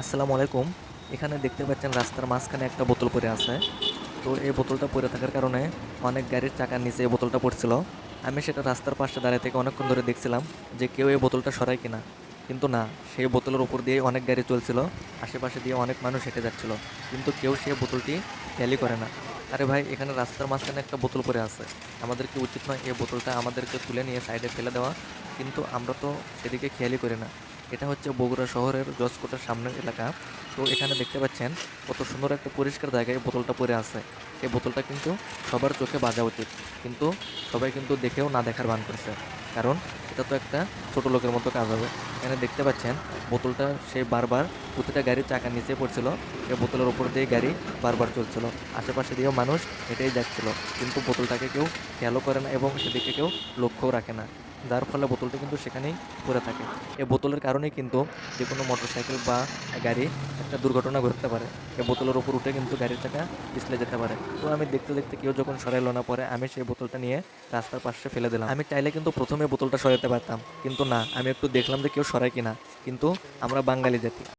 আসসালামু আলাইকুম। এখানে দেখতে পাচ্ছেন রাস্তার মাঝখানে একটা বোতল পড়ে আছে। তো এই বোতলটা পড়ে থাকার কারণে অনেক গাড়ির চাকার নিচে এই বোতলটা পড়ছিল। আমি সেটা রাস্তার পাশে দাঁড়িয়ে থেকে অনেকক্ষণ ধরে দেখছিলাম যে কেউ এই বোতলটা সরায় কিনা। কিন্তু না, সেই বোতলের উপর দিয়ে অনেক গাড়ি চলছিল, আশেপাশে দিয়ে অনেক মানুষ হেঁটে যাচ্ছিল, কিন্তু কেউ সেই বোতলটি খেয়ালই করে না। আরে ভাই, এখানে রাস্তার মাঝখানে একটা বোতল পড়ে আছে, আমাদের কি উচিত নয় এই বোতলটা আমাদেরকে তুলে নিয়ে সাইডে ফেলে দেওয়া? কিন্তু আমরা তো সেদিকে খেয়ালই করি না। এটা হচ্ছে বগুড়া শহরের জজকোটার সামনের এলাকা। তো এখানে দেখতে পাচ্ছেন কত সুন্দর একটা পরিষ্কার জায়গায় বোতলটা পড়ে আছে। এই বোতলটা কিন্তু সবার চোখে বাজা উচিত, কিন্তু সবাই কিন্তু দেখেও না দেখার ভান করছে। কারণ এটা তো একটা ছোট লোকের মতো কাজ হবে। এখানে দেখতে পাচ্ছেন বোতলটা সে বারবার প্রতিটা গাড়ির চাকার নিচে পড়ছিল। এই বোতলের উপর দিয়ে গাড়ি বারবার চলছিল, আশেপাশে দিয়েও মানুষ হেঁটেই যাচ্ছিল, কিন্তু বোতলটাকে কেউ খেয়ালও করে না এবং সেদিকে কেউ লক্ষ্যও রাখে না। যার ফলে বোতলটা কিন্তু সেখানেই পড়ে থাকে। এই বোতলের কারণেই কিন্তু যে কোনো মোটরসাইকেল বা গাড়ি একটা দুর্ঘটনা ঘটতে পারে। এই বোতলের উপর উঠে কিন্তু গাড়ির চাকা পিছলে যেতে পারে। তো আমি দেখতে দেখতে কেউ যখন সরাইলো না, পরে আমি সেই বোতলটা নিয়ে রাস্তার পাশে ফেলে দিলাম। আমি চাইলে কিন্তু প্রথমে বোতলটা সরাতে পারতাম, কিন্তু না, আমি একটু দেখলাম যে কেউ সরায় কিনা। কিন্তু আমরা বাঙালি জাতি,